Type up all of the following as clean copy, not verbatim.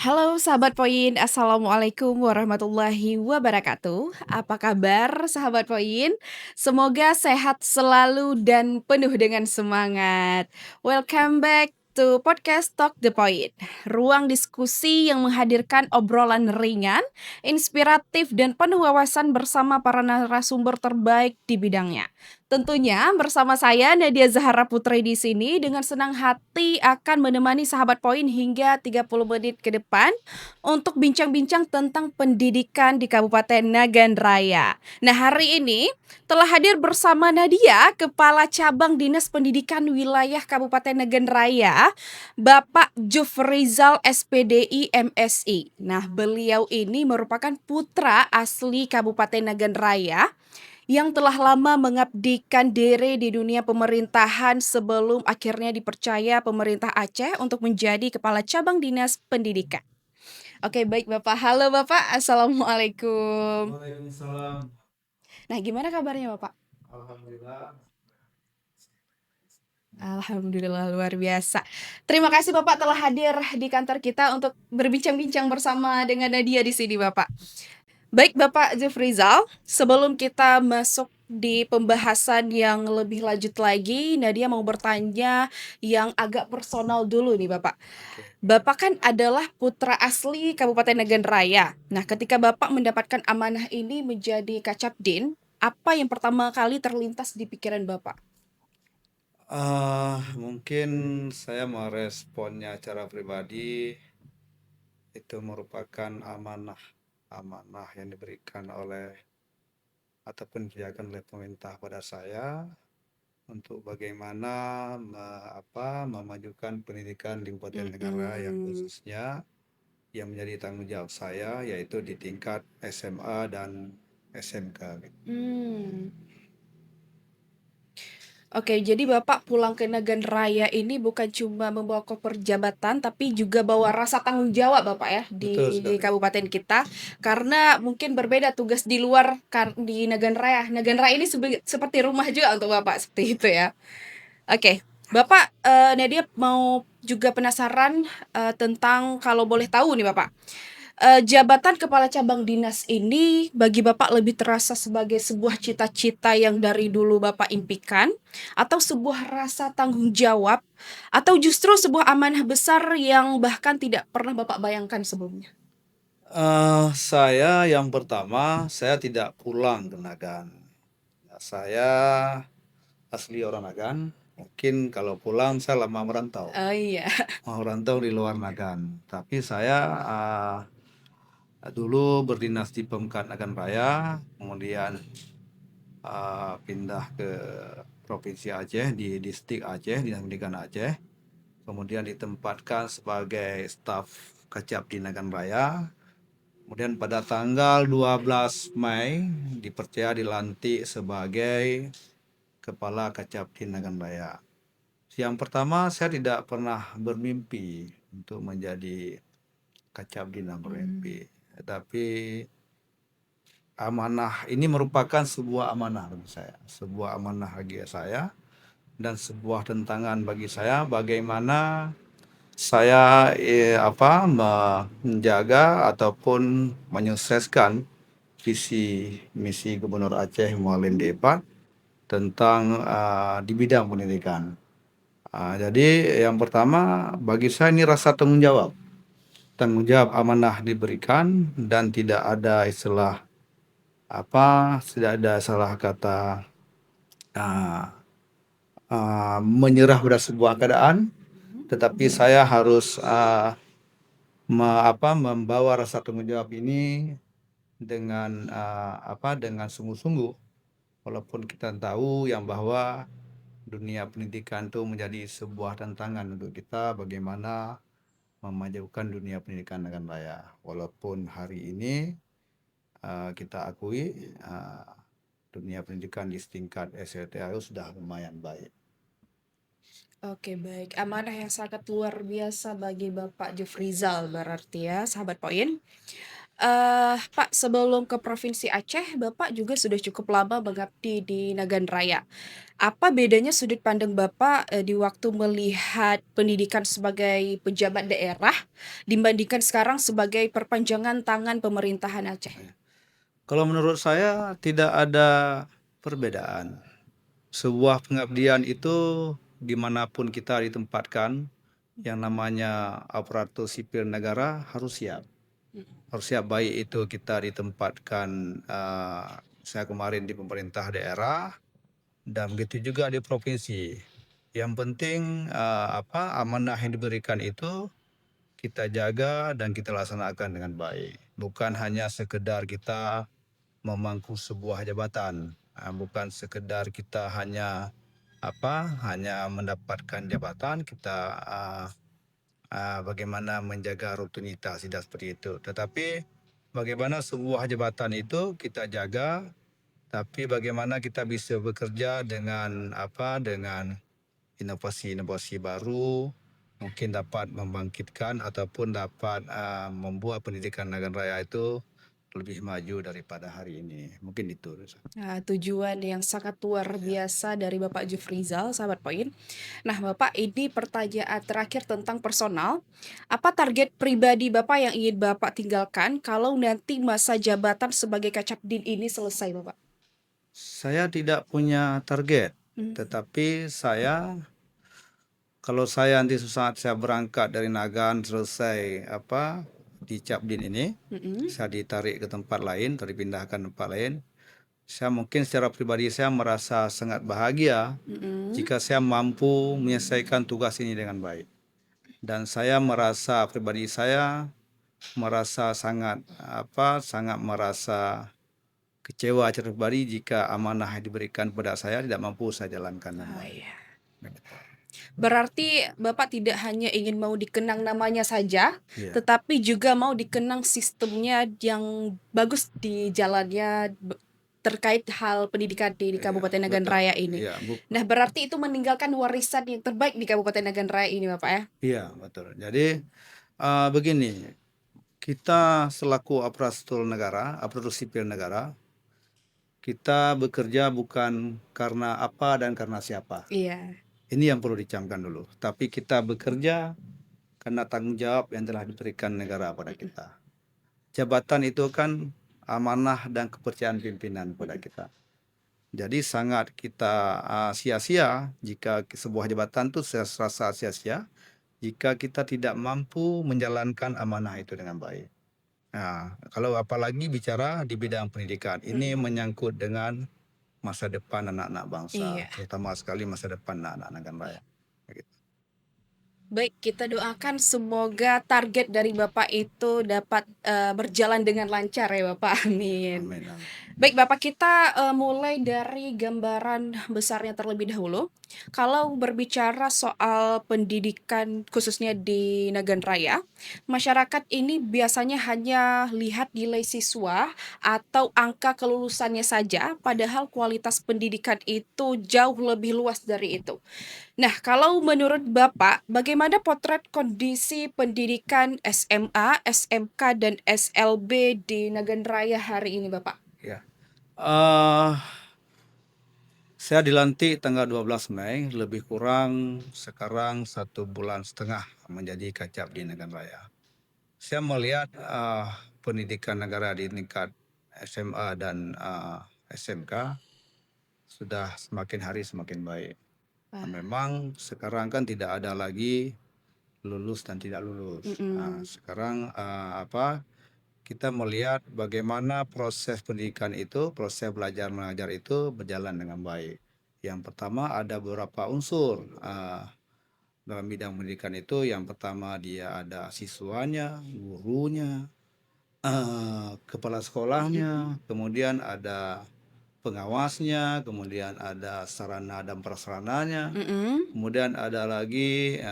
Halo sahabat Poin, Assalamualaikum warahmatullahi wabarakatuh. Apa kabar sahabat Poin? Semoga sehat selalu dan penuh dengan semangat. Welcome back to podcast Talk the Point. Ruang diskusi yang menghadirkan obrolan ringan, inspiratif dan penuh wawasan bersama para narasumber terbaik di bidangnya. Tentunya bersama saya Nadia Zahara Putri di sini dengan senang hati akan menemani sahabat Poin hingga 30 menit ke depan untuk bincang-bincang tentang pendidikan di Kabupaten Nagan Raya. Nah, hari ini telah hadir bersama Nadia, Kepala Cabang Dinas Pendidikan Wilayah Kabupaten Nagan Raya, Bapak Jufrizal SPDI MSI. Nah, beliau ini merupakan putra asli Kabupaten Nagan Raya yang telah lama mengabdikan diri di dunia pemerintahan sebelum akhirnya dipercaya pemerintah Aceh untuk menjadi Kepala Cabang Dinas Pendidikan. Oke, baik Bapak. Halo Bapak, Assalamualaikum. Waalaikumsalam. Nah, gimana kabarnya Bapak? Alhamdulillah. Alhamdulillah luar biasa. Terima kasih Bapak telah hadir di kantor kita untuk berbincang-bincang bersama dengan Nadia di sini Bapak. Baik Bapak Jufrizal, sebelum kita masuk di pembahasan yang lebih lanjut lagi, Nadia mau bertanya yang agak personal dulu nih Bapak. Oke. Bapak kan adalah putra asli Kabupaten Nagan Raya. Nah, ketika Bapak mendapatkan amanah ini menjadi Kacapdin, apa yang pertama kali terlintas di pikiran Bapak? Mungkin saya meresponnya secara pribadi itu merupakan amanah yang diberikan oleh ataupun disediakan oleh pemerintah pada saya untuk bagaimana memajukan pendidikan di Kabupaten Negara yang Mhm. khususnya yang menjadi tanggung jawab saya yaitu di tingkat SMA dan SMK. Hmm. Oke, jadi Bapak pulang ke Nagan Raya ini bukan cuma membawa koper jabatan, tapi juga bawa rasa tanggung jawab Bapak ya Betul di sekali. kabupaten kita, karena mungkin berbeda tugas di luar di Nagan Raya. Nagan Raya ini seperti rumah juga untuk Bapak seperti itu ya. Oke, Bapak, Nadia mau juga penasaran tentang kalau boleh tahu nih Bapak. Jabatan kepala cabang dinas ini bagi Bapak lebih terasa sebagai sebuah cita-cita yang dari dulu Bapak impikan, atau sebuah rasa tanggung jawab, atau justru sebuah amanah besar yang bahkan tidak pernah Bapak bayangkan sebelumnya? Saya yang pertama, saya tidak pulang ke Nagan. Saya asli orang Nagan. Mungkin kalau pulang saya lama merantau. Oh iya. Merantau di luar Nagan. Tapi saya dulu berdinas di Pemkat Nagan Raya, kemudian pindah ke Provinsi Aceh, di Distrik Aceh, Dinas Pendidikan Aceh. Kemudian ditempatkan sebagai staf Kecap di Nagan Raya. Kemudian pada tanggal 12 Mei dipercaya dilantik sebagai Kepala Kacapdin Nagan Raya. Yang pertama saya tidak pernah bermimpi untuk menjadi Kacapdin Nagan Hmm. Raya. Tetapi amanah ini merupakan sebuah amanah bagi saya, sebuah amanah bagi saya dan sebuah tantangan bagi saya bagaimana saya menjaga ataupun menyukseskan visi misi Gubernur Aceh Muallim Depat tentang di bidang pendidikan. Jadi yang pertama bagi saya ini rasa tanggung jawab amanah diberikan dan tidak ada istilah tidak ada salah kata uh, menyerah pada sebuah keadaan, tetapi saya harus membawa rasa tanggung jawab ini dengan dengan sungguh-sungguh, walaupun kita tahu yang bahwa dunia pendidikan itu menjadi sebuah tantangan untuk kita bagaimana memajukan dunia pendidikan dengan raya. Walaupun hari ini kita akui dunia pendidikan di tingkat SLTAU sudah lumayan baik. Oke, baik. Amanah yang sangat luar biasa bagi Bapak Jufrizal berarti ya, sahabat Poin. Pak, sebelum ke Provinsi Aceh, Bapak juga sudah cukup lama mengabdi di Nagan Raya. Apa bedanya sudut pandang Bapak, di waktu melihat pendidikan sebagai pejabat daerah, dibandingkan sekarang sebagai perpanjangan tangan pemerintahan Aceh? Kalau menurut saya tidak ada perbedaan. Sebuah pengabdian itu dimanapun kita ditempatkan, yang namanya aparatur sipil negara harus siap. Harus siap, baik itu kita ditempatkan, saya kemarin di pemerintah daerah, dan begitu juga di provinsi. Yang penting, amanah yang diberikan itu kita jaga dan kita laksanakan dengan baik. Bukan hanya sekedar kita memangku sebuah jabatan, bukan sekedar kita hanya mendapatkan jabatan, kita bagaimana menjaga rutinitas, tidak seperti itu. Tetapi bagaimana sebuah jabatan itu kita jaga, tapi bagaimana kita bisa bekerja dengan inovasi-inovasi baru, mungkin dapat membangkitkan ataupun dapat membuat pendidikan Nagan Raya itu lebih maju daripada hari ini. Mungkin itu. Nah, tujuan yang sangat luar biasa dari Bapak Jufrizal, sahabat poin. Nah, Bapak, ini pertanyaan terakhir tentang personal. Apa target pribadi Bapak yang ingin Bapak tinggalkan kalau nanti masa jabatan sebagai Kacapdin ini selesai, Bapak? Saya tidak punya target, Hmm. tetapi kalau saya nanti saat saya berangkat dari Nagan selesai di Capdin ini, Mm-mm. saya ditarik ke tempat lain atau dipindahkan tempat lain, saya mungkin secara pribadi saya merasa sangat bahagia Mm-mm. jika saya mampu menyelesaikan tugas ini dengan baik. Dan saya merasa pribadi saya merasa sangat merasa kecewa secara pribadi jika amanah yang diberikan kepada saya tidak mampu saya jalankan dengan Oh, baik. iya. Berarti Bapak tidak hanya ingin mau dikenang namanya saja, Iya. tetapi juga mau dikenang sistemnya yang bagus di jalannya terkait hal pendidikan di Iya, Kabupaten Nagan betul. Raya ini. Iya, Nah, berarti itu meninggalkan warisan yang terbaik di Kabupaten Nagan Raya ini, Bapak ya? iya, betul. Jadi begini, kita selaku aparatur sipil negara, kita bekerja bukan karena apa dan karena siapa. Iya. Ini yang perlu dicamkan dulu. Tapi kita bekerja karena tanggung jawab yang telah diberikan negara pada kita. Jabatan itu kan amanah dan kepercayaan pimpinan pada kita. Jadi sangat kita sia-sia jika sebuah jabatan itu saya rasa sia-sia jika kita tidak mampu menjalankan amanah itu dengan baik. Nah, kalau apalagi bicara di bidang pendidikan, ini menyangkut dengan masa depan anak-anak bangsa, Iya. terutama sekali masa depan anak-anak Nagan Raya. Begitu. Baik, kita doakan semoga target dari Bapak itu dapat berjalan dengan lancar ya, Bapak. Amin. Amin, amin. Baik Bapak, kita, mulai dari gambaran besarnya terlebih dahulu. Kalau berbicara soal pendidikan khususnya di Nagan Raya, masyarakat ini biasanya hanya lihat nilai siswa atau angka kelulusannya saja, padahal kualitas pendidikan itu jauh lebih luas dari itu. Nah, kalau menurut Bapak, bagaimana potret kondisi pendidikan SMA, SMK, dan SLB di Nagan Raya hari ini, Bapak? Ya. Eh, saya dilantik tanggal 12 Mei, lebih kurang sekarang 1,5 bulan menjadi Kacap di Nagan Raya. Saya melihat pendidikan negara di tingkat SMA dan SMK sudah semakin hari semakin baik. Nah, memang sekarang kan tidak ada lagi lulus dan tidak lulus. Nah, Mhm. sekarang kita melihat bagaimana proses pendidikan itu, proses belajar mengajar itu berjalan dengan baik. Yang pertama ada beberapa unsur dalam bidang pendidikan itu. Yang pertama dia ada siswanya, gurunya, kepala sekolahnya, kemudian ada pengawasnya, kemudian ada sarana dan prasarananya, Mhm. kemudian ada lagi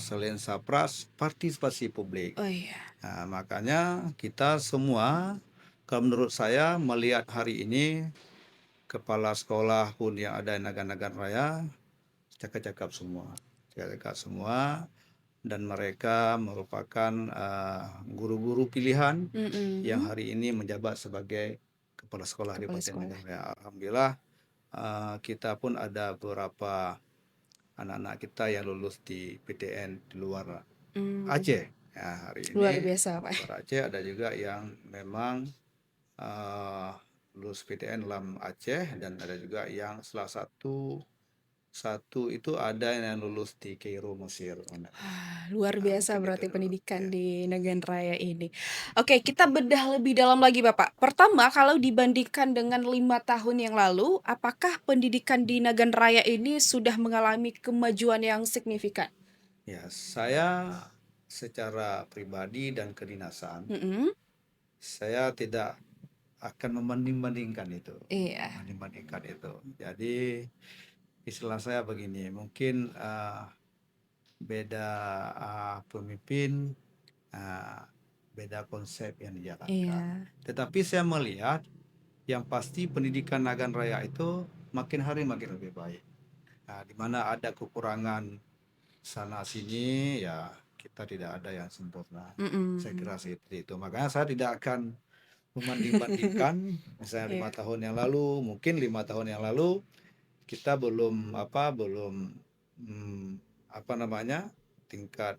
selain sapras partisipasi publik. Oh, iya. Nah, makanya kita semua, kalau menurut saya melihat hari ini kepala sekolah pun yang ada di Nagan-Nagan Raya cakap-cakap semua, cakap-cakap semua. dan mereka merupakan guru-guru pilihan yang Mhm. hari ini menjabat sebagai kepala sekolah di Kepala Kabupaten sekolah. Nagan Raya. Alhamdulillah, kita pun ada beberapa anak-anak kita yang lulus di PTN di luar Mmm, Aceh. Ya, hari luar ini biasa, Pak. luar Aceh ada juga yang memang uh, lulus PTN dalam Aceh, dan ada juga yang salah satu satu itu ada yang lulus di Kairo, Mesir. Luar Nah, biasa mungkin itu berarti dulu. pendidikan Ya. di Nagan Raya ini. Oke, kita bedah lebih dalam lagi, Bapak. Pertama, kalau dibandingkan dengan 5 tahun yang lalu, apakah pendidikan di Nagan Raya ini sudah mengalami kemajuan yang signifikan? Ya, saya secara pribadi dan kedinasan, Mhm, saya tidak akan membanding-bandingkan itu. iya, Membanding-bandingkan itu. Jadi istilah saya begini, mungkin beda pemimpin, uh, beda konsep yang dijalankan. iya, Tetapi saya melihat yang pasti pendidikan Nagan Raya itu makin hari makin lebih baik. Nah, di mana ada kekurangan sana sini, ya kita tidak ada yang sempurna. Saya mhm. kira seperti itu. Makanya saya tidak akan membanding-bandingkan, misalnya Iya, 5 tahun yang lalu, mungkin 5 tahun yang lalu kita belum hmm, apa namanya, tingkat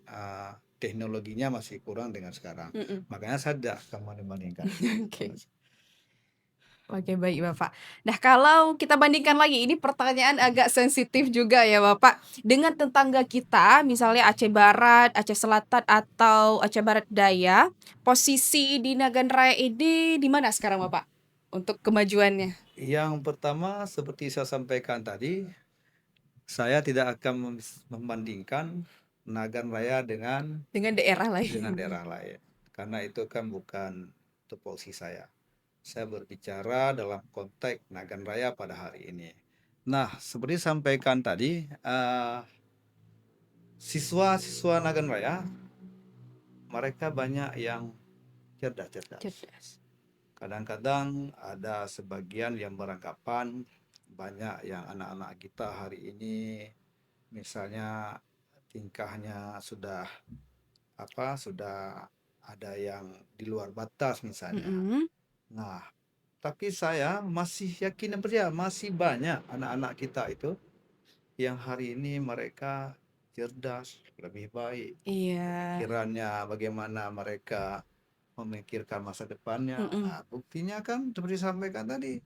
teknologinya masih kurang dengan sekarang. mhm. Makanya saya tidak akan membandingkan itu. Oke. Oke, baik Bapak. Nah, kalau kita bandingkan lagi, ini pertanyaan agak sensitif juga ya Bapak. Dengan tetangga kita, misalnya Aceh Barat, Aceh Selatan, atau Aceh Barat Daya, posisi di Nagan Raya ini di mana sekarang Bapak? Untuk kemajuannya Yang pertama, seperti saya sampaikan tadi, saya tidak akan membandingkan Nagan Raya dengan daerah dengan lain. daerah lain, karena itu kan bukan tupoksi saya. Saya berbicara dalam konteks Nagan Raya pada hari ini. Nah, seperti sampaikan tadi, siswa-siswa Nagan Raya, mereka banyak yang cerdas-cerdas. Cerdas. Kadang-kadang ada sebagian yang beranggapan banyak yang anak-anak kita hari ini misalnya tingkahnya sudah ada yang di luar batas misalnya. Mhm. Nah, tapi saya masih yakin dan percaya masih banyak anak-anak kita itu yang hari ini mereka cerdas, lebih baik, Iya. pemikirannya bagaimana mereka memikirkan masa depannya. Mhm. Nah, buktinya kan seperti sampaikan tadi,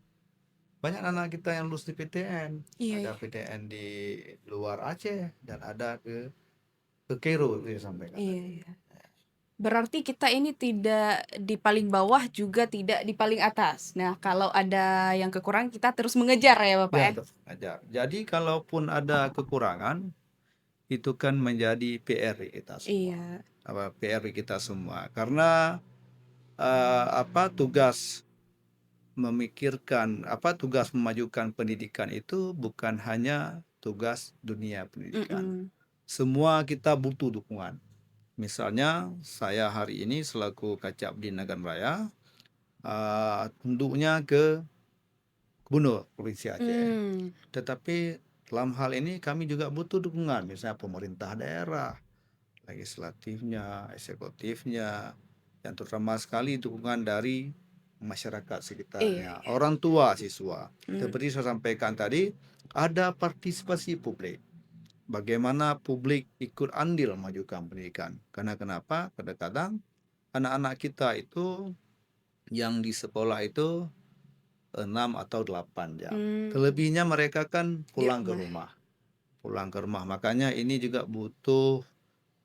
banyak anak kita yang lulus di PTN. Iya, Ada iya. PTN di luar Aceh dan ada ke Kairo itu yang sampaikan Iya, tadi. iya. Berarti kita ini tidak di paling bawah, juga tidak di paling atas. Nah, kalau ada yang kekurangan, kita terus mengejar ya, Bapak Ya, ya? tetap ajar. Jadi kalaupun ada kekurangan, itu kan menjadi PR kita semua. Iya, PR kita semua. Karena tugas tugas memajukan pendidikan itu bukan hanya tugas dunia pendidikan. mhm, Semua kita butuh dukungan. Misalnya saya hari ini selaku Kacab di Nagan Raya, tunduknya ke Gubernur Provinsi Aceh. mmm, Tetapi dalam hal ini kami juga butuh dukungan, misalnya pemerintah daerah, legislatifnya, eksekutifnya, yang terutama sekali dukungan dari masyarakat iya, sekitarnya, iya, orang tua siswa. mmm, Seperti saya sampaikan tadi, ada partisipasi publik. Bagaimana publik ikut andil memajukan pendidikan. Karena kenapa? Kadang-kadang anak-anak kita itu yang di sekolah itu 6 atau 8 jam. mmm, Selebihnya mereka kan di pulang ke rumah, rumah. Pulang ke rumah. Makanya ini juga butuh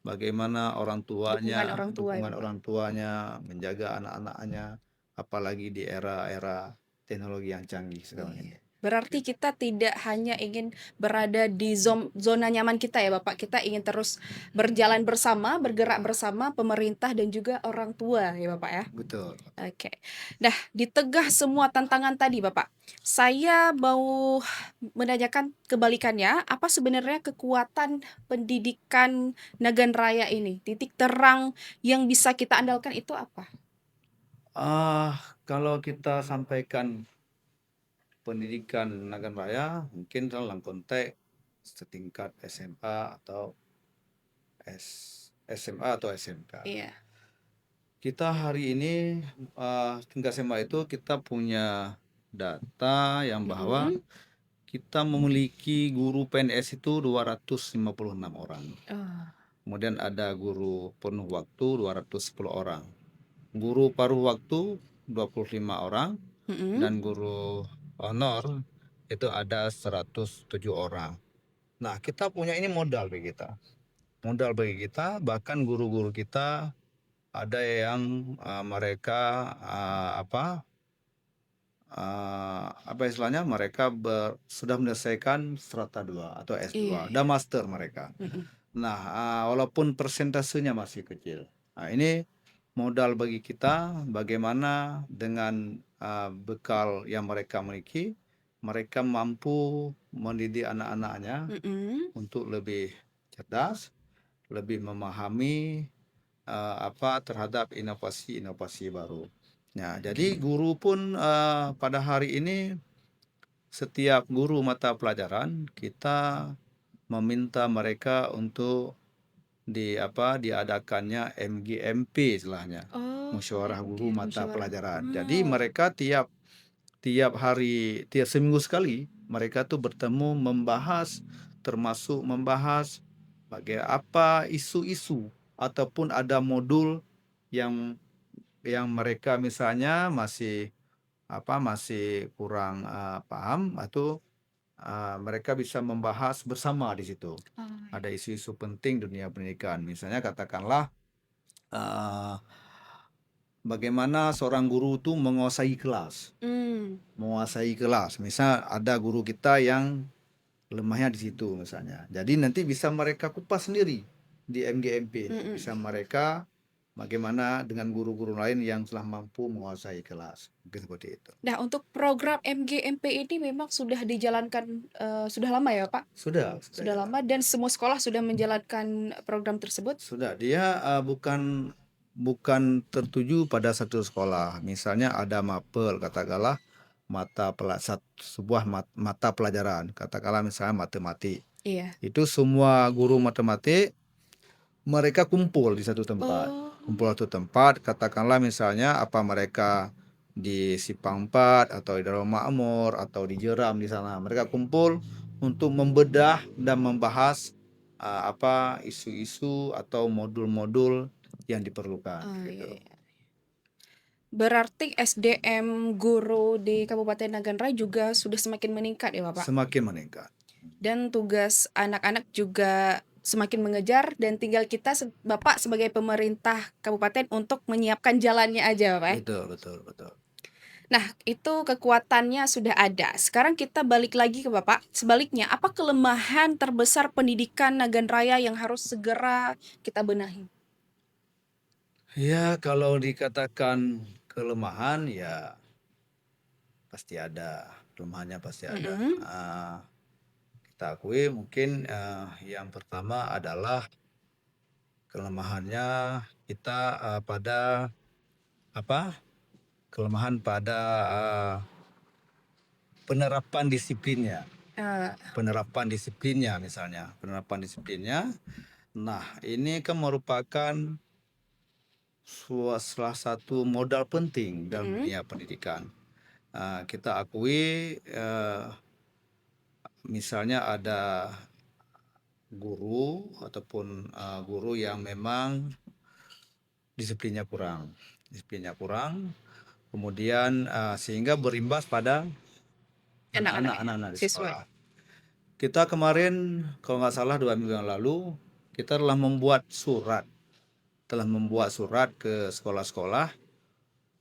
bagaimana dukungan orang tua ya, dukungan Bapak? orang tuanya menjaga anak-anaknya, apalagi di era-era teknologi yang canggih sekarang ini. Iya. Berarti kita tidak hanya ingin berada di zona nyaman kita ya, Bapak, kita ingin terus berjalan bersama, bergerak Ya, bersama pemerintah dan juga orang tua ya, Bapak, ya? betul. Oke. Nah, di tengah semua tantangan tadi, Bapak, saya mau menanyakan kebalikannya, apa sebenarnya kekuatan pendidikan Nagan Raya ini? Titik terang yang bisa kita andalkan itu apa? Kalau kita sampaikan pendidikan Nagan Raya, mungkin dalam konteks setingkat SMA atau SMA atau SMK. Iya. Kita hari ini tingkat SMA itu kita punya data yang bahwa Mhm. kita memiliki guru PNS itu 256 orang. Oh. Kemudian ada guru penuh waktu 210 orang. Guru paruh waktu 25 orang Mhm. dan guru honor itu ada 107 orang. Nah, kita punya ini modal bagi kita. Modal bagi kita, bahkan guru-guru kita ada yang mereka apa istilahnya mereka sudah menyelesaikan strata 2 atau Iya S2 iya. dan master mereka. Mhm. Nah, walaupun persentasenya masih kecil. Nah, ini modal bagi kita bagaimana dengan bekal yang mereka miliki, mereka mampu mendidik anak-anaknya Mhm. untuk lebih cerdas, lebih memahami terhadap inovasi-inovasi baru. Nah, jadi guru pun pada hari ini setiap guru mata pelajaran kita meminta mereka untuk diadakannya MGMP istilahnya, Oh, musyawarah guru MG mata musyawarah. pelajaran. Jadi Oh. mereka tiap tiap hari, tiap seminggu sekali mereka tuh bertemu membahas, termasuk membahas apa isu-isu ataupun ada modul yang mereka misalnya masih kurang paham atau mereka bisa membahas bersama di situ. Oh, Ada iya. isu-isu penting dunia pendidikan, misalnya katakanlah eee, bagaimana seorang guru itu menguasai kelas. Mmm. Menguasai kelas, misal ada guru kita yang lemahnya di situ misalnya. Jadi nanti bisa mereka kupas sendiri di MGMP, Mhm. bisa mereka bagaimana dengan guru-guru lain yang telah mampu menguasai kelas, mungkin seperti itu. Nah, untuk program MGMP ini memang sudah dijalankan, sudah lama ya, Pak? Sudah Sudah jalan. lama dan semua sekolah sudah menjalankan program tersebut? Sudah, dia bukan bukan tertuju pada satu sekolah. Misalnya ada mapel, katakanlah sebuah mata pelajaran, katakanlah misalnya matematik. Iya. Itu semua guru matematik mereka kumpul di satu tempat. Oh. Kumpul satu tempat, katakanlah misalnya apa mereka di Simpang 4 atau di Darul Makmur atau di Jeram di sana. Mereka kumpul untuk membedah dan membahas isu-isu atau modul-modul yang diperlukan Oh, iya gitu. iya. Berarti SDM guru di Kabupaten Nagan Rai juga sudah semakin meningkat ya, Bapak? Semakin meningkat. Dan tugas anak-anak juga semakin mengejar dan tinggal kita Bapak sebagai pemerintah kabupaten untuk menyiapkan jalannya aja, Bapak, ya? Betul betul betul. Nah, itu kekuatannya sudah ada. Sekarang kita balik lagi ke Bapak, sebaliknya, apa kelemahan terbesar pendidikan Nagan Raya yang harus segera kita benahi? Ya, kalau dikatakan kelemahan ya pasti ada, kelemahannya pasti ada. Mhm. Kita akui mungkin yang pertama adalah kelemahannya kita pada apa? Kelemahan pada penerapan disiplinnya. Eee, Penerapan disiplinnya misalnya, penerapan disiplinnya. Nah, ini kan merupakan salah satu modal penting dalam mhm. dunia pendidikan. Kita akui misalnya ada guru ataupun guru yang memang disiplinnya kurang, kemudian sehingga berimbas pada Anak-anak ya? anak-anak di Siswa? sekolah. Kita kemarin kalau nggak salah 2 minggu yang lalu kita telah membuat surat ke sekolah-sekolah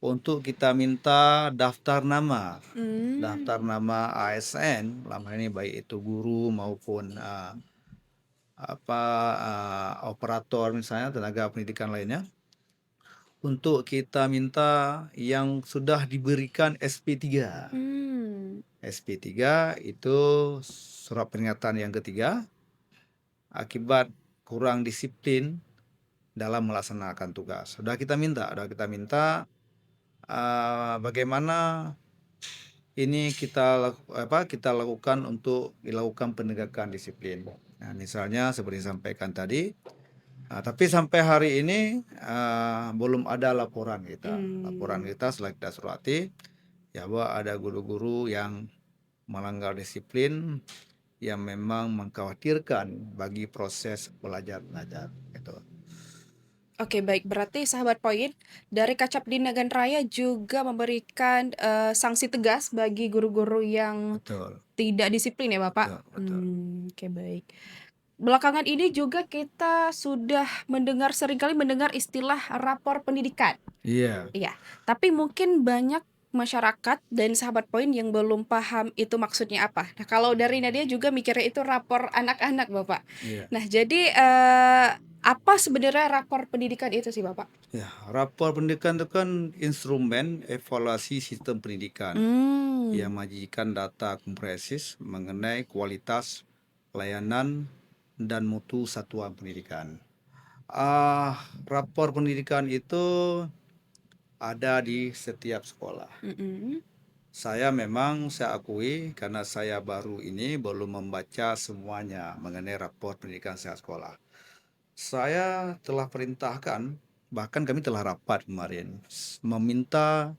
untuk kita minta daftar Mmm. nama ASN, lama ini baik itu guru maupun operator misalnya tenaga pendidikan lainnya, untuk kita minta yang sudah diberikan SP3. Mmm. SP3 itu surat peringatan yang ketiga akibat kurang disiplin dalam melaksanakan tugas. Sudah kita minta bagaimana ini kita lakukan untuk dilakukan penegakan disiplin. Nah, misalnya seperti disampaikan tadi, Tapi sampai hari ini, belum ada laporan kita. Laporan Mmm. kita setelah kita surati, ya bahwa ada guru-guru yang melanggar disiplin, yang memang mengkhawatirkan bagi proses belajar mengajar, gitu. Oke baik, berarti sahabat poin, dari Kacapdin Nagan Raya juga memberikan, sanksi tegas bagi guru-guru yang Betul tidak disiplin ya Bapak? betul betul. Oke baik. Belakangan ini juga kita sudah seringkali mendengar istilah rapor pendidikan. Iya Iya, tapi mungkin banyak masyarakat dan sahabat poin yang belum paham itu maksudnya apa. Nah, kalau dari Nadia juga mikirnya itu rapor anak-anak, Bapak. iya. Nah, jadi, apa sebenarnya rapor pendidikan itu sih, Bapak? Ya, rapor pendidikan itu kan instrumen evaluasi sistem pendidikan yang Mmm, menyajikan data komprehensif mengenai kualitas, layanan, dan mutu satuan pendidikan. Rapor pendidikan itu ada di setiap sekolah. mhm, Saya akui karena saya baru ini belum membaca semuanya mengenai rapor pendidikan setiap sekolah. Saya telah perintahkan, bahkan kami telah rapat kemarin, meminta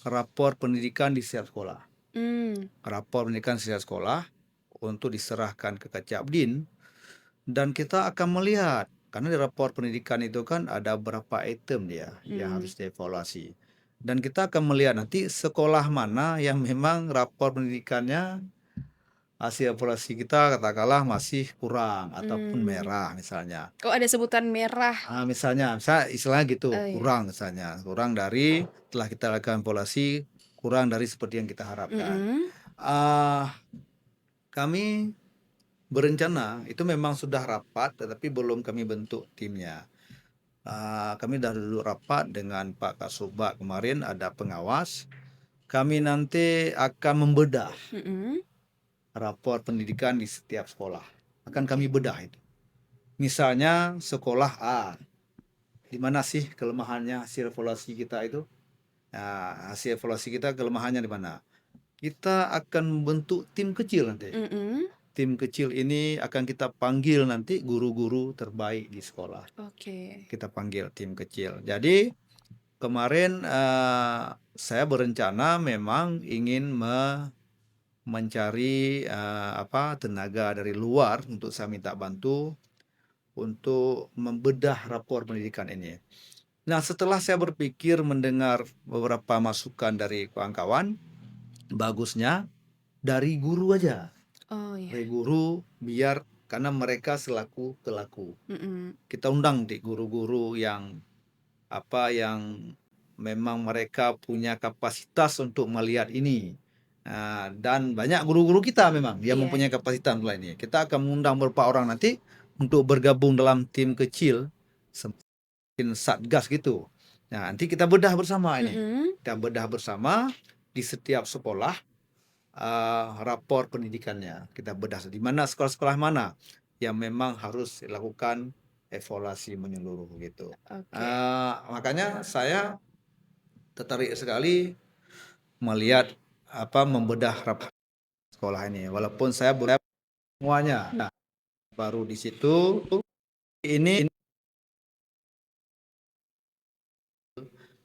rapor pendidikan di setiap sekolah. mmm, Rapor pendidikan setiap sekolah untuk diserahkan ke Kacapdin dan kita akan melihat karena di rapor pendidikan itu kan ada beberapa item dia yang mmm, harus dievaluasi. Dan kita akan melihat nanti sekolah mana yang memang rapor pendidikannya hasil evaluasi kita katakanlah masih kurang ataupun mmm. merah misalnya. Oh, ada sebutan merah. Misalnya istilahnya gitu, Oh, iya. kurang misalnya, kurang dari telah kita lakukan evaluasi, kurang dari seperti yang kita harapkan. Mhm, Ah, Kami berencana itu memang sudah rapat, tetapi belum kami bentuk timnya. Kami sudah duduk rapat dengan Pak Kasubag kemarin, ada pengawas. Kami nanti akan membedah mhm, rapor pendidikan di setiap sekolah. Akan kami oke. bedah itu. Misalnya sekolah A, di mana sih kelemahannya hasil evaluasi kita itu? Nah, hasil evaluasi kita kelemahannya di mana? Kita akan membentuk tim kecil nanti. Mhm, Tim kecil ini akan kita panggil nanti guru-guru terbaik di sekolah. oke. Kita panggil tim kecil. Jadi kemarin saya berencana memang ingin mencari tenaga dari luar untuk saya minta bantu untuk membedah rapor pendidikan ini. Nah, setelah saya berpikir mendengar beberapa masukan dari kawan-kawan, bagusnya dari guru aja. Oh, iya. Dari guru biar karena mereka selaku pelaku. Mhm, Kita undang di guru-guru yang memang mereka punya kapasitas untuk melihat ini. Dan banyak guru-guru kita memang yang iya. mempunyai kapasitas mulai ini. Kita akan mengundang beberapa orang nanti untuk bergabung dalam tim kecil, mungkin satgas gitu. Nah, nanti kita bedah bersama ini. Mhm, Kita bedah bersama di setiap sekolah rapor pendidikannya. Kita bedah di mana sekolah-sekolah mana yang memang harus dilakukan evaluasi menyeluruh gitu. oke. Makanya saya tertarik sekali melihat membedah rapor sekolah ini. Walaupun saya belum semuanya. Nah, baru di situ ini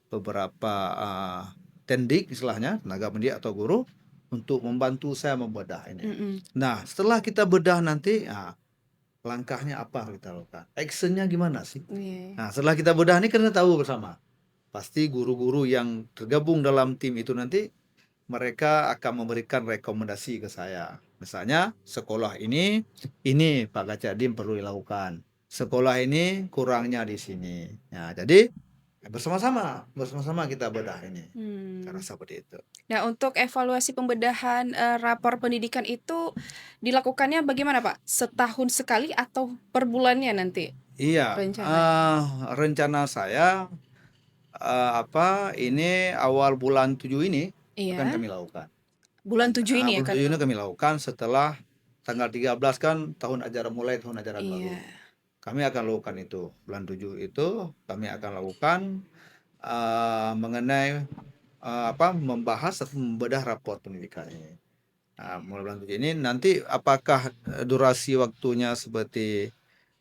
beberapa tendik istilahnya tenaga pendidik atau guru untuk membantu saya membedah ini. Mhm, Nah, setelah kita bedah nanti, langkahnya apa kita lakukan? Actionnya gimana sih? iya. Nah, setelah kita bedah ini kita tahu bersama. Pasti guru-guru yang tergabung dalam tim itu nanti mereka akan memberikan rekomendasi ke saya. Misalnya sekolah ini Pak Gacadim perlu dilakukan. Sekolah ini kurangnya di sini. Nah, jadi bersama-sama kita bedah ini. Cara Mmm. seperti itu. Nah, untuk evaluasi pembedahan, rapor pendidikan itu dilakukannya bagaimana, Pak? Setahun sekali atau per bulannya nanti Iya, rencananya? rencana saya ini awal bulan 7 ini akan Iya, kami lakukan. bulan 7 ini ya Bulan kan? 7 ini kami lakukan setelah tanggal 13 kan mulai tahun ajaran baru. Iya, Kami akan lakukan itu. Bulan 7 itu kami akan lakukan mengenai membahas atau membedah rapor pendidikan ini. Mulai bulan 7 ini nanti apakah durasi waktunya seperti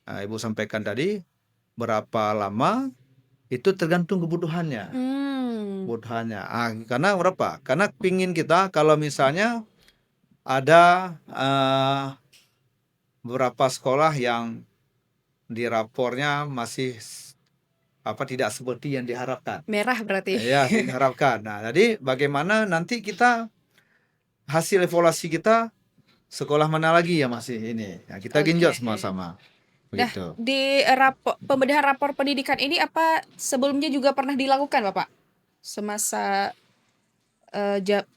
Ibu sampaikan tadi berapa lama, itu tergantung kebutuhannya. Mmm. Karena berapa? Karena pingin kita kalau misalnya ada beberapa sekolah yang di rapornya masih tidak seperti yang diharapkan. Merah berarti? Ya, tidak diharapkan. Nah, jadi bagaimana nanti kita hasil evaluasi kita sekolah mana lagi yang masih ini. Nah, kita genjot Oke. sama-sama. Nah, Begitu. di pembedahan rapor pendidikan ini apa sebelumnya juga pernah dilakukan, Bapak? Semasa,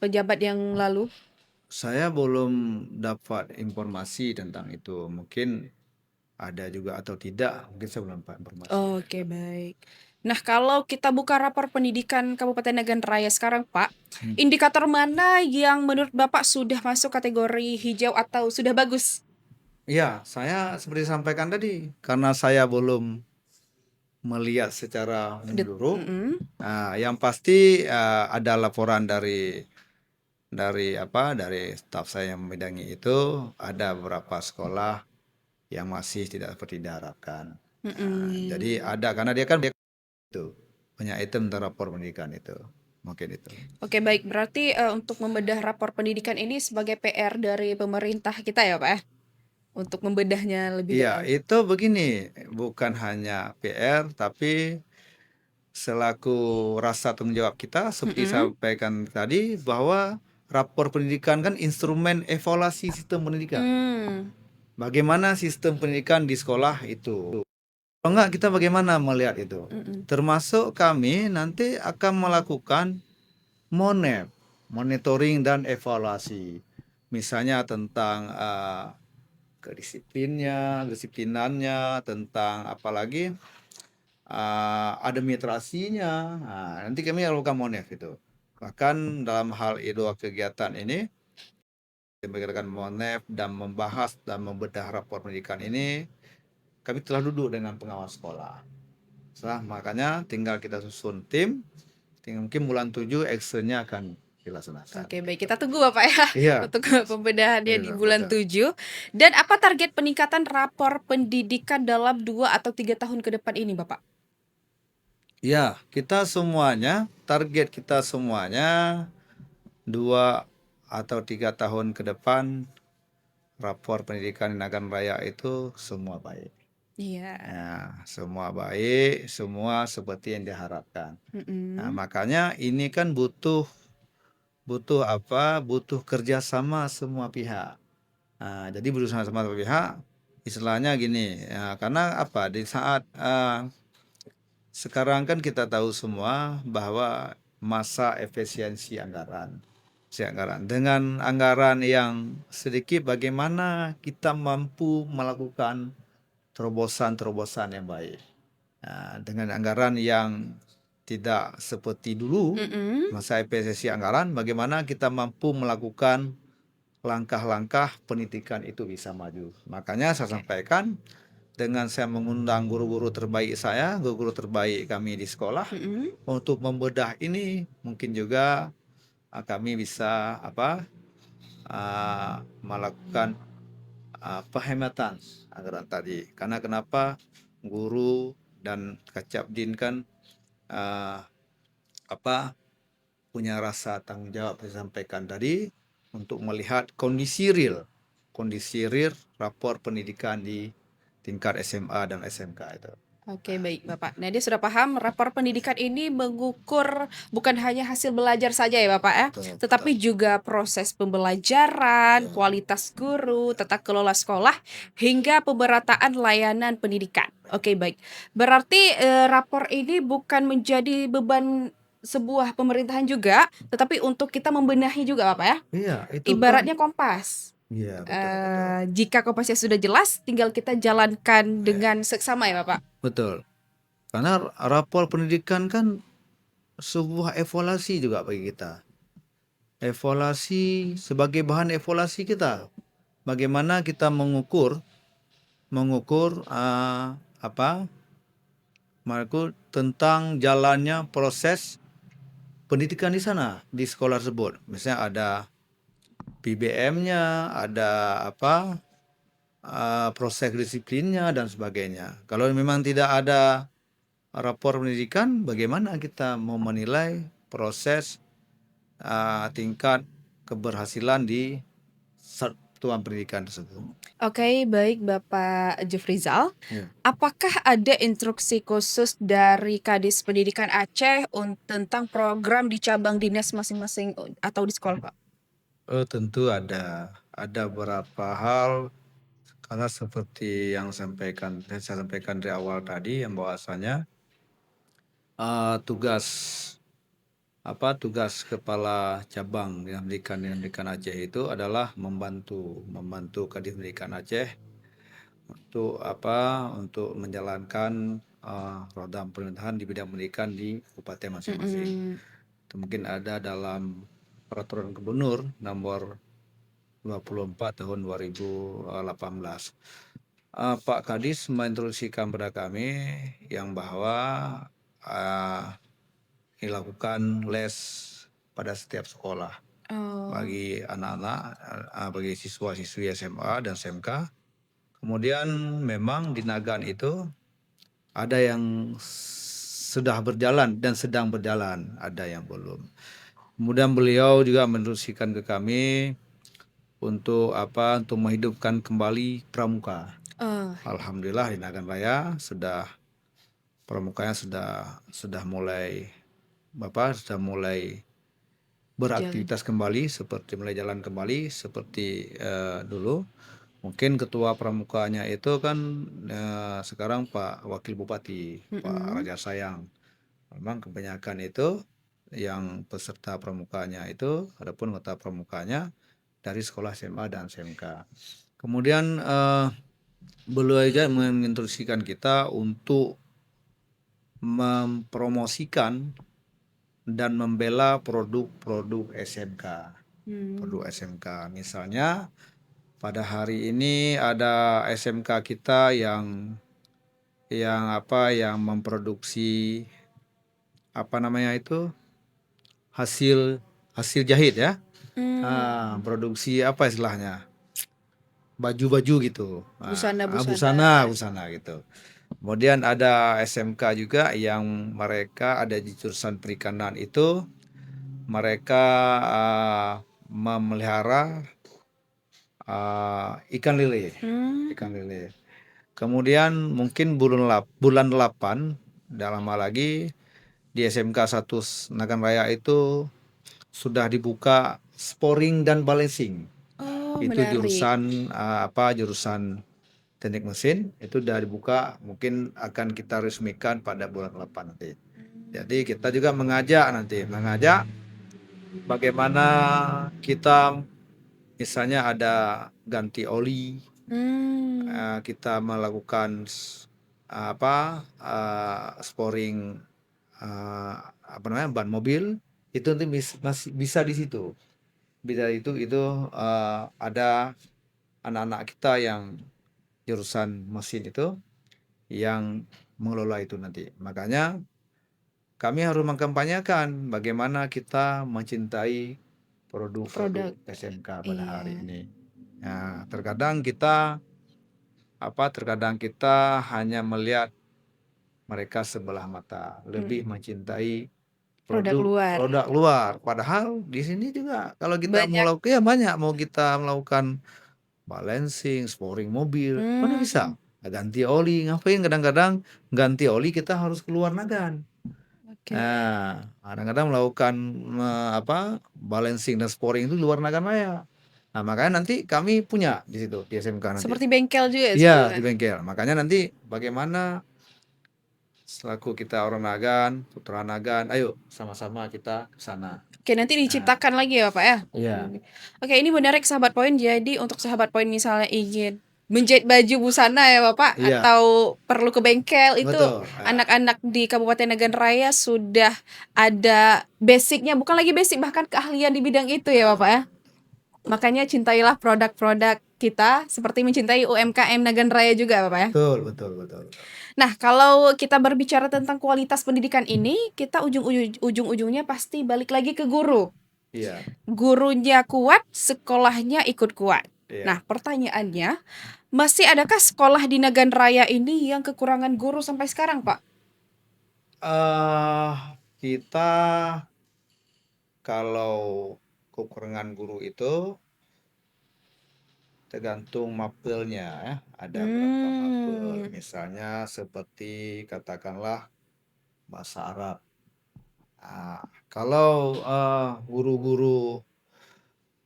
pejabat yang lalu? Saya belum dapat informasi tentang itu. Mungkin ada juga atau tidak, mungkin saya belum dapat informasi. Oke, baik. Nah, kalau kita buka rapor pendidikan Kabupaten Nagan Raya sekarang, Pak, Hmm. indikator mana yang menurut Bapak sudah masuk kategori hijau atau sudah bagus? Ya, saya seperti sampaikan tadi, karena saya belum melihat secara menyeluruh. Nah, yang pasti ada laporan dari staf saya yang membidangi itu, ada beberapa sekolah yang masih tidak seperti diharapkan. Jadi ada, karena dia itu banyak item tentang rapor pendidikan itu, mungkin itu. Oke, baik. Berarti, untuk membedah rapor pendidikan ini sebagai PR dari pemerintah kita ya, Pak, ya? Untuk membedahnya lebih Iya, dalam. itu begini, bukan hanya PR, tapi selaku rasa tanggung jawab kita, seperti saya sampaikan tadi, bahwa rapor pendidikan kan instrumen evaluasi sistem pendidikan. Bagaimana sistem pendidikan di sekolah itu. Kalau enggak, kita bagaimana melihat itu? Termasuk kami nanti akan melakukan monitoring dan evaluasi. Misalnya tentang kedisiplinannya, tentang apalagi administrasinya. Nah, nanti kami lakukan monef itu. Bahkan dalam hal dua kegiatan ini, memberikan monef dan membahas dan membedah rapor pendidikan ini, kami telah duduk dengan pengawas sekolah. Makanya tinggal kita susun tim, mungkin bulan 7 actionnya akan dilaksanakan. Oke, baik. Kita tunggu Bapak ya, Iya. untuk pembedahannya di Iya, bulan betul. 7. Dan apa target peningkatan rapor pendidikan dalam 2 atau 3 tahun ke depan ini, Bapak? Ya, target kita semuanya 2 atau 3 tahun ke depan, rapor pendidikan di Nagan Raya itu semua baik. Iya. Ya, semua baik, semua seperti yang diharapkan. Nah, makanya ini kan butuh kerjasama semua pihak. Nah, jadi berusaha sama semua pihak, istilahnya gini, ya, karena apa? Di saat sekarang kan kita tahu semua bahwa masa efisiensi anggaran. Dengan anggaran yang sedikit, bagaimana kita mampu melakukan terobosan-terobosan yang baik. Nah, dengan anggaran yang tidak seperti dulu, masa efisiensi anggaran, bagaimana kita mampu melakukan langkah-langkah pendidikan itu bisa maju. Makanya saya sampaikan, dengan saya mengundang guru-guru terbaik saya, guru-guru terbaik kami di sekolah, untuk membedah ini, mungkin juga kami bisa melakukan penghematan anggaran tadi. Karena kenapa? Guru dan Kacapdin kan punya rasa tanggung jawab, saya sampaikan tadi, untuk melihat kondisi real rapor pendidikan di tingkat SMA dan SMK itu. Oke, baik Bapak. Nah, dia sudah paham rapor pendidikan ini mengukur bukan hanya hasil belajar saja ya Bapak ya, Betul, tetapi juga proses pembelajaran, kualitas guru, tata kelola sekolah, hingga pemerataan layanan pendidikan. Oke, baik. Berarti rapor ini bukan menjadi beban sebuah pemerintahan juga, tetapi untuk kita membenahi juga Bapak ya. Iya, itu kan. Ibaratnya kompas. Iya, betul. Jika kompasnya sudah jelas, tinggal kita jalankan dengan seksama ya Bapak. Betul. Karena rapor pendidikan kan sebuah evaluasi juga bagi kita. Evaluasi, sebagai bahan evaluasi kita. Bagaimana kita mengukur tentang jalannya proses pendidikan di sana, di sekolah tersebut. Misalnya ada PBM-nya, ada proses disiplinnya dan sebagainya. Kalau memang tidak ada rapor pendidikan, bagaimana kita mau menilai proses tingkat keberhasilan di satuan pendidikan tersebut? Oke, baik Bapak Jufrizal. Ya. Apakah ada instruksi khusus dari Kadis Pendidikan Aceh tentang program di cabang dinas masing-masing atau di sekolah, Pak? Tentu ada beberapa hal karena seperti yang saya sampaikan dari awal tadi yang bahwasanya tugas kepala cabang pendidikan Aceh itu adalah membantu Kadis Pendidikan Aceh untuk menjalankan program pemerintahan di bidang pendidikan di kabupaten masing-masing. Mhm. Itu mungkin ada dalam peraturan gubernur nomor 24 tahun 2018. Pak Kadis menginstruksikan kepada kami yang bahwa dilakukan les pada setiap sekolah Oh. bagi anak-anak, bagi siswa-siswi SMA dan SMK. Kemudian memang di Nagan itu ada yang sudah berjalan dan sedang berjalan, ada yang belum. Kemudian beliau juga menginstruksikan ke kami untuk menghidupkan kembali pramuka. Oh, Alhamdulillah di Nagan Raya pramukanya sudah mulai beraktivitas kembali, mulai jalan kembali seperti dulu. Mungkin ketua pramukanya itu kan sekarang Pak Wakil Bupati, Pak Raja Sayang. Memang kebanyakan itu yang peserta pramukanya itu, adapun anggota pramukanya dari sekolah SMA dan SMK. Kemudian beliau juga menginstruksikan kita untuk mempromosikan dan membela produk-produk SMK. Produk SMK. Misalnya pada hari ini ada SMK kita yang memproduksi hasil jahit ya. Produksi apa istilahnya? Baju-baju gitu. Busana gitu. Kemudian ada SMK juga yang mereka ada di jurusan perikanan itu mereka memelihara ikan lele. Kemudian mungkin bulan 8 dalam hal lagi di SMK 1 Nagan Raya itu sudah dibuka sporing dan balancing. Oh, Itu menarik. jurusan teknik mesin itu sudah dibuka, mungkin akan kita resmikan pada bulan 8 nanti. Jadi kita juga mengajak bagaimana kita misalnya ada ganti oli, kita melakukan sporing ban mobil itu nanti masih bisa di situ. Bisa itu ada anak-anak kita yang jurusan mesin itu yang mengelola itu nanti. Makanya kami harus mengkampanyekan bagaimana kita mencintai produk-produk SMK pada hari ini. Nah, terkadang kita hanya melihat mereka sebelah mata, lebih mencintai produk luar. Padahal di sini juga kalau kita mau kita melakukan balancing, sporing mobil, mana bisa? Ganti oli, ngapain kadang-kadang ganti oli kita harus keluar Nagan. Nah, kadang-kadang melakukan balancing dan sporing itu luar Nagan Raya. Nah, makanya nanti kami punya di situ di SMK nanti. Seperti bengkel juga ya? Iya, di bengkel. Makanya nanti bagaimana selaku kita orang Nagan, putra Nagan, ayo sama-sama kita ke sana. Oke, nanti diciptakan lagi ya, Pak ya? Iya. Oke, ini menarik sahabat poin. Jadi untuk sahabat poin misalnya ingin menjahit baju busana ya Bapak, Iya. atau perlu ke bengkel, itu Betul. anak-anak di Kabupaten Nagan Raya sudah ada basicnya, bukan lagi basic, bahkan keahlian di bidang itu ya Bapak ya. Makanya cintailah produk-produk kita seperti mencintai UMKM Nagan Raya juga Bapak ya. Betul. Nah, kalau kita berbicara tentang kualitas pendidikan ini, kita ujung-ujungnya pasti balik lagi ke guru. Iya. Gurunya kuat, sekolahnya ikut kuat. Iya. Nah, pertanyaannya, Masih adakah sekolah di Nagan Raya ini yang kekurangan guru sampai sekarang, Pak? Eh, kita kalau kekurangan guru itu tergantung mapelnya ya. Ada berapa mapel. Mmm, Misalnya seperti katakanlah bahasa Arab. Nah, kalau guru-guru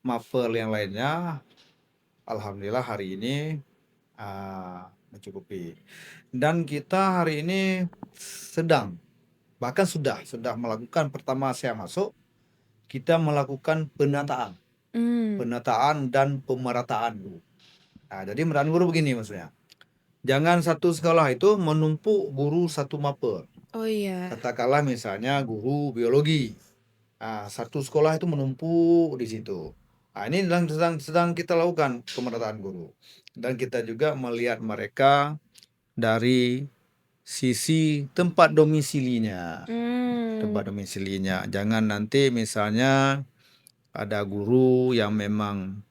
mapel yang lainnya, alhamdulillah hari ini mencukupi. Dan kita hari ini sedang, bahkan sudah melakukan, pertama saya masuk, kita melakukan penataan, mmm. penataan dan pemerataan guru. Nah, jadi merataan guru begini maksudnya. Jangan satu sekolah itu menumpuk guru satu mapel. Oh, iya. Katakanlah misalnya guru biologi. Nah, satu sekolah itu menumpuk di situ. Nah, ini sedang kita lakukan pemerataan guru. Dan kita juga melihat mereka dari sisi tempat domisilinya. Mmm, Tempat domisilinya. Jangan nanti misalnya ada guru yang memang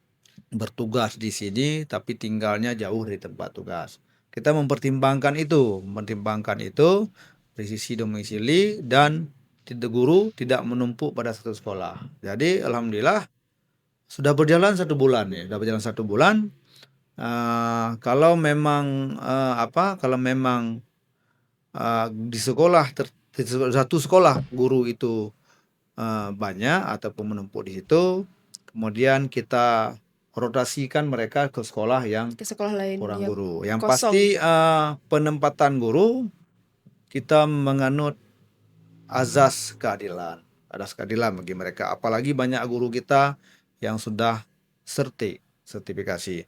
bertugas di sini tapi tinggalnya jauh dari tempat tugas. Kita mempertimbangkan itu dari sisi domisili dan tidak guru tidak menumpuk pada satu sekolah. Jadi alhamdulillah sudah berjalan 1 bulan ya, sudah berjalan 1 bulan. Kalau memang kalau memang di satu sekolah guru itu banyak ataupun menumpuk di situ, kemudian kita rotasikan mereka ke sekolah yang ke sekolah lain kurang yang guru. Yang kosong. pasti penempatan guru kita menganut azas keadilan. Azas keadilan bagi mereka. Apalagi banyak guru kita yang sudah sertifikasi.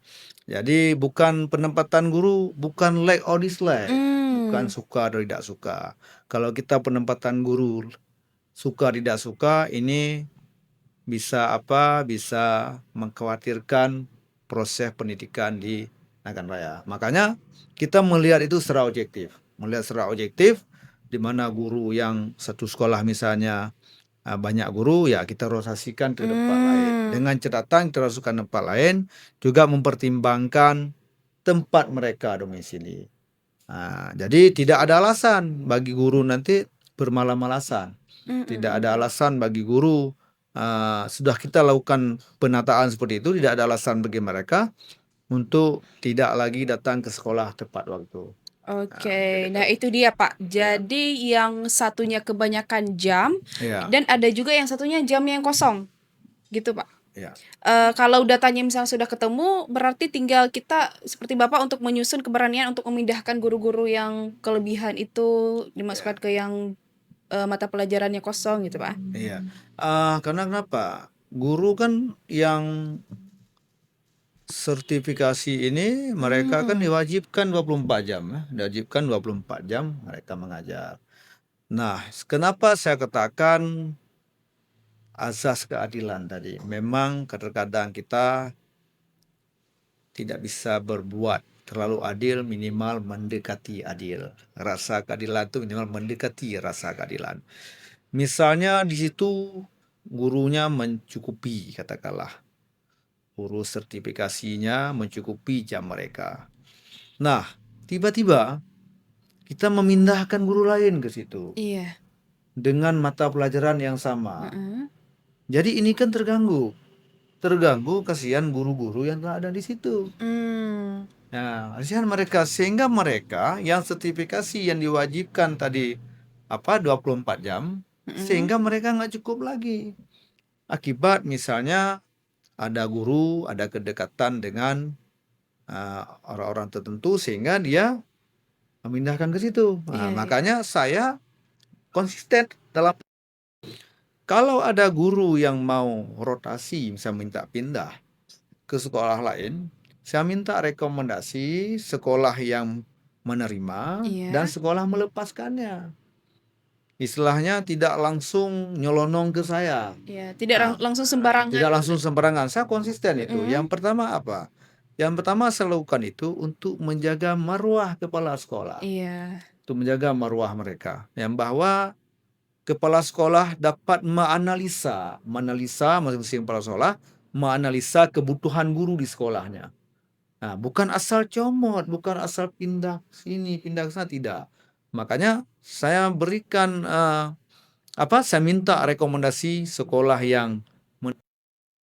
Jadi bukan penempatan guru, bukan like or dislike. Bukan Mmm, suka atau tidak suka. Kalau kita penempatan guru suka tidak suka, ini bisa mengkhawatirkan proses pendidikan di Nagan Raya. Makanya kita melihat itu secara objektif, di mana guru yang satu sekolah misalnya banyak guru, ya kita rotasikan ke tempat lain. mmm, Dengan catatan kita rotasikan tempat lain, juga mempertimbangkan tempat mereka domisili. Jadi tidak ada alasan bagi guru nanti bermalas-malasan. mhm Tidak ada mhm. alasan bagi guru, sudah kita lakukan penataan seperti itu, tidak ada alasan bagi mereka untuk tidak lagi datang ke sekolah tepat waktu. Mungkin Oke, itu. nah itu dia, Pak. Ya, Jadi yang satunya kebanyakan jam ya, dan ada juga yang satunya jam yang kosong, gitu, Pak? ya, Kalau datanya misalnya sudah ketemu, berarti tinggal kita seperti Bapak untuk menyusun keberanian untuk memindahkan guru-guru yang kelebihan itu dimasukkan ya, ke yang, mata pelajarannya kosong gitu, Pak? iya. Karena kenapa? Guru kan yang sertifikasi ini mereka kan Mmm, diwajibkan 24 jam ya, diwajibkan 24 jam mereka mengajar. Nah, kenapa saya katakan azas keadilan tadi? Memang kadang-kadang kita tidak bisa berbuat terlalu adil, minimal mendekati adil. Rasa keadilan itu minimal mendekati rasa keadilan. Misalnya di situ gurunya mencukupi, katakanlah. Guru sertifikasinya mencukupi jam mereka. Nah, tiba-tiba kita memindahkan guru lain ke situ iya, dengan mata pelajaran yang sama. heeh, Jadi ini kan terganggu. Terganggu, kasihan guru-guru yang ada di situ. mmm, Nah, kasihan mereka sehingga mereka yang sertifikasi yang diwajibkan tadi 24 jam mhm, sehingga mereka nggak cukup lagi. Akibat misalnya ada guru ada kedekatan dengan orang-orang tertentu sehingga dia memindahkan ke situ. iya iya, Makanya saya konsisten dalam kalau ada guru yang mau rotasi, misalnya minta pindah ke sekolah lain, saya minta rekomendasi sekolah yang menerima dan iya sekolah melepaskannya. Istilahnya tidak langsung nyelonong ke saya. iya, tidak Nah, langsung sembarangan, tidak langsung sembarangan. Saya konsisten itu. mhm, Yang pertama apa? Yang pertama saya lakukan itu untuk menjaga marwah kepala sekolah. iya Untuk menjaga marwah mereka. Yang bahwa kepala sekolah dapat menganalisa masing-masing kepala sekolah menganalisa kebutuhan guru di sekolahnya. Nah, bukan asal comot, bukan asal pindah sini, pindah ke sana, tidak. Makanya saya berikan, saya minta rekomendasi sekolah yang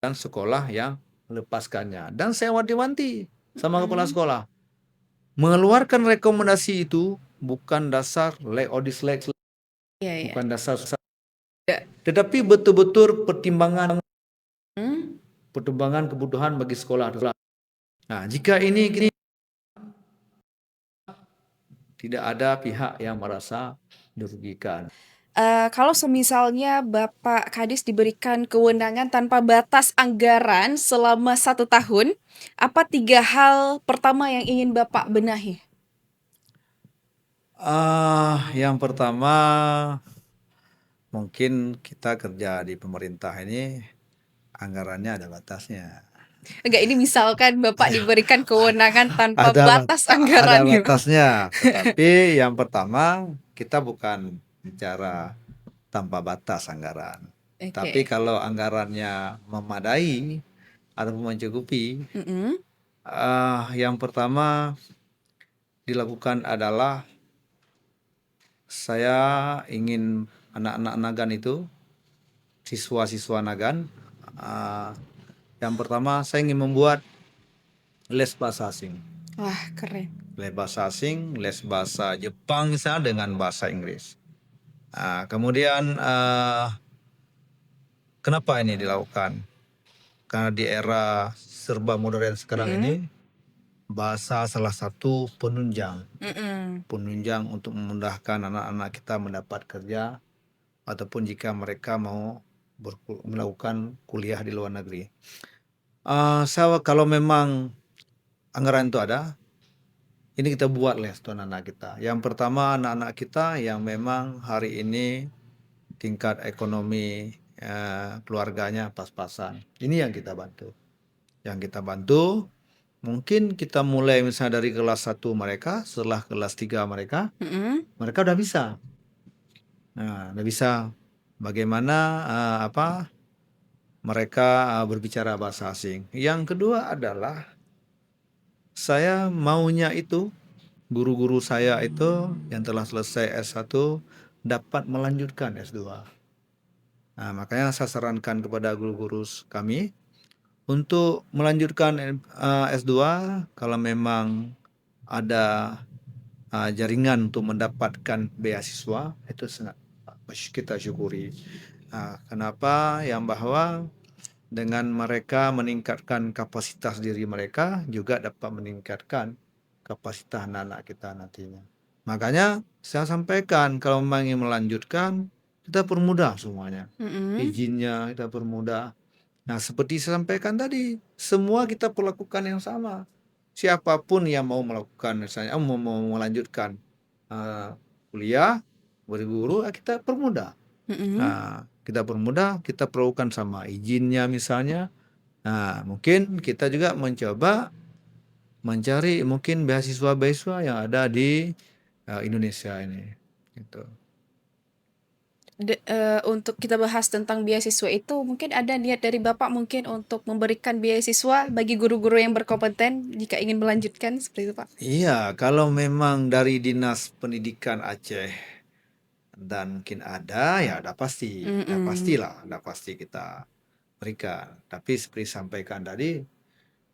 dan sekolah yang melepaskannya. Dan saya wanti-wanti sama kepala Mhm. sekolah. Mengeluarkan rekomendasi itu bukan dasar lack or dislike, Iya iya. bukan dasar, Ya. tetapi betul-betul pertimbangan Mmm. pertimbangan kebutuhan bagi sekolah. Nah, jika ini tidak ada pihak yang merasa dirugikan. Kalau semisalnya Bapak Kadis diberikan kewenangan tanpa batas anggaran selama 1 tahun, apa 3 hal pertama yang ingin Bapak benahi? Yang pertama, mungkin kita kerja di pemerintah ini anggarannya ada batasnya. Enggak, ini misalkan Bapak diberikan kewenangan tanpa batas Ada anggaran nih, Pak. batasnya. Tetapi yang pertama, kita bukan bicara tanpa batas anggaran. Tapi Oke. kalau anggarannya memadai atau mencukupi, Mhm. yang pertama dilakukan adalah saya ingin anak-anak Nagan itu, siswa-siswa Nagan, uh, yang pertama saya ingin membuat les bahasa asing. Wah, keren. Les bahasa asing, les bahasa Jepang misalnya dengan bahasa Inggris. Kemudian kenapa ini dilakukan? Karena di era serba modern sekarang Mhm. ini, bahasa salah satu penunjang Mhm. untuk memudahkan anak-anak kita mendapat kerja ataupun jika mereka mau melakukan kuliah di luar negeri. Kalau memang anggaran itu ada, ini kita buat les untuk anak-anak kita. Yang pertama, anak-anak kita yang memang hari ini tingkat ekonomi keluarganya pas-pasan. Ini yang kita bantu. Yang kita bantu, mungkin kita mulai misalnya dari kelas 1 mereka, setelah kelas 3 mereka, Mhm. mereka udah bisa. Nah, udah bisa bagaimana mereka berbicara bahasa asing. Yang kedua adalah saya maunya itu guru-guru saya itu yang telah selesai S1 dapat melanjutkan S2. Nah, makanya saya sarankan kepada guru-guru kami untuk melanjutkan S2 kalau memang ada jaringan untuk mendapatkan beasiswa, itu sangat kita syukuri. Kenapa? Yang bahwa dengan mereka meningkatkan kapasitas diri mereka juga dapat meningkatkan kapasitas anak-anak kita nantinya. Makanya saya sampaikan kalau memang ingin melanjutkan, kita permudah semuanya. Mhm. Izinnya kita permudah. Nah, seperti saya sampaikan tadi, semua kita perlakukan yang sama. Siapapun yang mau melakukan, misalnya mau melanjutkan kuliah, berguru, kita permudah. Mhm. Kita permudah, kita perlukan sama izinnya misalnya. Nah, mungkin kita juga mencoba mencari mungkin beasiswa-beasiswa yang ada di Indonesia ini. Gitu. Untuk kita bahas tentang beasiswa itu, mungkin ada niat dari Bapak mungkin untuk memberikan beasiswa bagi guru-guru yang berkompeten jika ingin melanjutkan, seperti itu, Pak? Iya, kalau memang dari Dinas Pendidikan Aceh dan mungkin ada, ya ada pasti. Ya Mhm. pastilah, ada pasti kita berikan. Tapi seperti sampaikan tadi,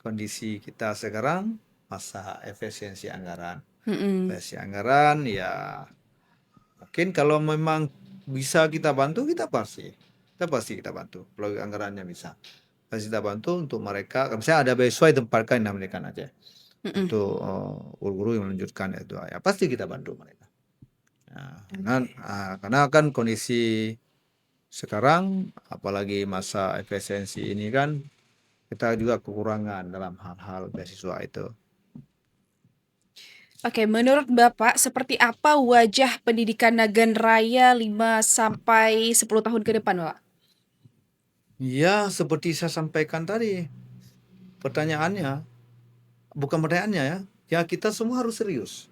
kondisi kita sekarang masa efisiensi anggaran. Mhm. Efisiensi anggaran ya mungkin kalau memang bisa kita bantu, kita pasti. Kita bantu. Kalau anggarannya bisa. Pasti kita bantu untuk mereka. Misalnya ada beasiswa ditempatkan di pendidikan Aceh. Mhm. Untuk guru-guru yang melanjutkan itu. Ya pasti kita bantu mereka. Oke. Karena kan kondisi sekarang, apalagi masa efisiensi ini kan, kita juga kekurangan dalam hal-hal beasiswa itu. Oke, menurut Bapak seperti apa wajah pendidikan Nagan Raya 5 sampai 10 tahun ke depan, Pak? Ya, seperti saya sampaikan tadi, pertanyaannya, bukan pertanyaannya ya, ya kita semua harus serius.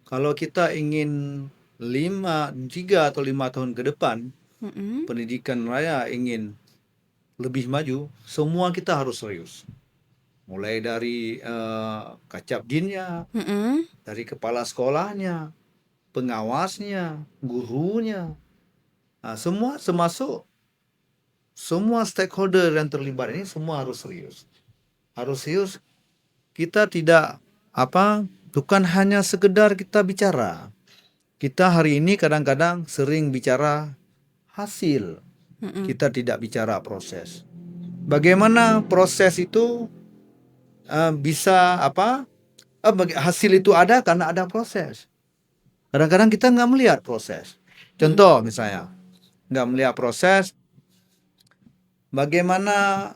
Kalau kita ingin 3 atau 5 tahun ke depan, Mhm. pendidikan raya ingin lebih maju, semua kita harus serius. mulai dari kacapdinnya, Mhm. dari kepala sekolahnya, pengawasnya, gurunya, semua termasuk semua stakeholder yang terlibat ini semua harus serius. Harus serius. Kita tidak bukan hanya sekedar kita bicara. Kita hari ini kadang-kadang sering bicara hasil. Mhm. Kita tidak bicara proses. Bagaimana proses itu bisa hasil itu ada karena ada proses. Kadang-kadang kita nggak melihat proses. Mhm. Contoh misalnya, nggak melihat proses, bagaimana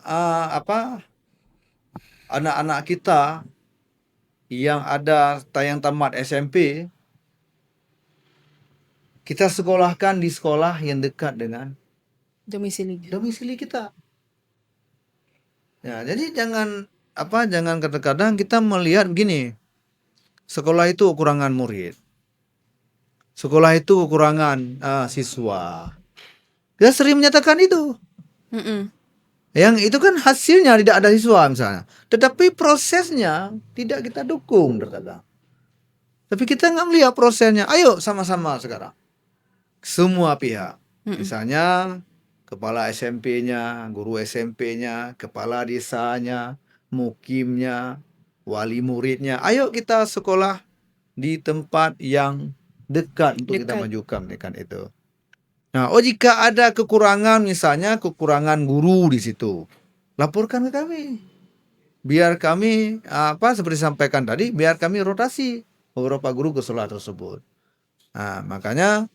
anak-anak kita yang yang tamat SMP, kita sekolahkan di sekolah yang dekat dengan Domisilinya. domisili kita. Ya, jadi jangan kadang-kadang kita melihat begini, sekolah itu kekurangan murid, sekolah itu kekurangan siswa. Kita sering menyatakan itu. Mhm. Yang itu kan hasilnya tidak ada siswa misalnya. Tetapi prosesnya tidak kita dukung terkadang. Tapi kita nggak melihat prosesnya. Ayo sama-sama sekarang. Semua pihak. Mhm. Misalnya kepala SMP-nya, guru SMP-nya, kepala desanya, mukimnya, wali muridnya. Ayo kita sekolah di tempat yang dekat untuk kita Dekat. majukan pendidikan itu. Nah, jika ada kekurangan, misalnya kekurangan guru di situ, laporkan ke kami. Biar kami seperti disampaikan tadi, biar kami rotasi beberapa guru ke sekolah tersebut. Nah, makanya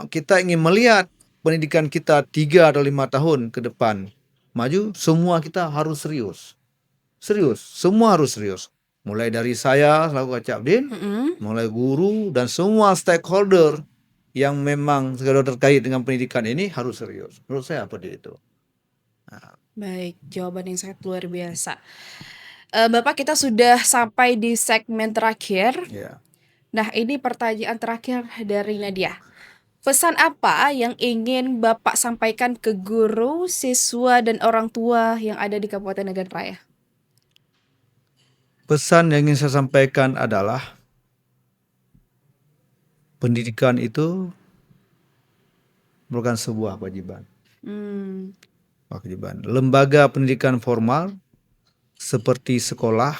kita ingin melihat pendidikan kita 3 atau 5 tahun ke depan maju, semua kita harus serius. Serius, semua harus serius. Mulai dari saya selaku Kacapdin, Mhm. mulai guru dan semua stakeholder yang memang terkait dengan pendidikan ini harus serius. Menurut saya seperti itu. Baik, jawaban yang sangat luar biasa. Bapak, kita sudah sampai di segmen terakhir. Ya. Nah, ini pertanyaan terakhir dari Nadia. Pesan apa yang ingin Bapak sampaikan ke guru, siswa, dan orang tua yang ada di Kabupaten Nagan Raya? Pesan yang ingin saya sampaikan adalah pendidikan itu merupakan sebuah kewajiban. Hmm. Lembaga pendidikan formal seperti sekolah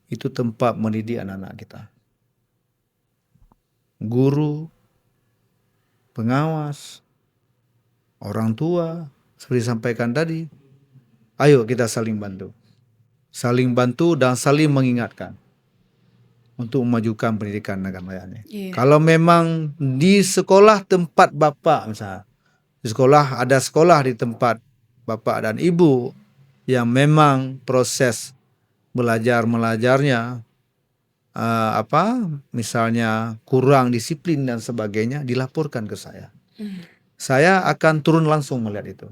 itu tempat mendidik anak-anak kita. Guru, pengawas, orang tua, seperti disampaikan tadi, ayo kita saling bantu. Saling bantu dan saling mengingatkan untuk memajukan pendidikan negara raya ini. Iya. Kalau memang di sekolah tempat Bapak misalnya, ada sekolah di tempat Bapak dan Ibu yang memang proses belajarnya misalnya kurang disiplin dan sebagainya, dilaporkan ke saya. Saya akan turun langsung melihat itu.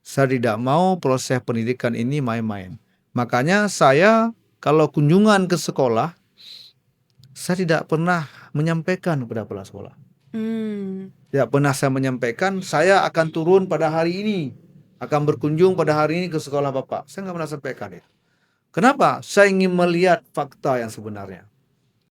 Saya tidak mau proses pendidikan ini main-main. Makanya saya kalau kunjungan ke sekolah, saya tidak pernah menyampaikan kepada kepala sekolah. Tidak pernah saya menyampaikan, saya akan turun pada hari ini, akan berkunjung pada hari ini ke sekolah Bapak. Saya nggak pernah sampaikan itu. Kenapa? Saya ingin melihat fakta yang sebenarnya.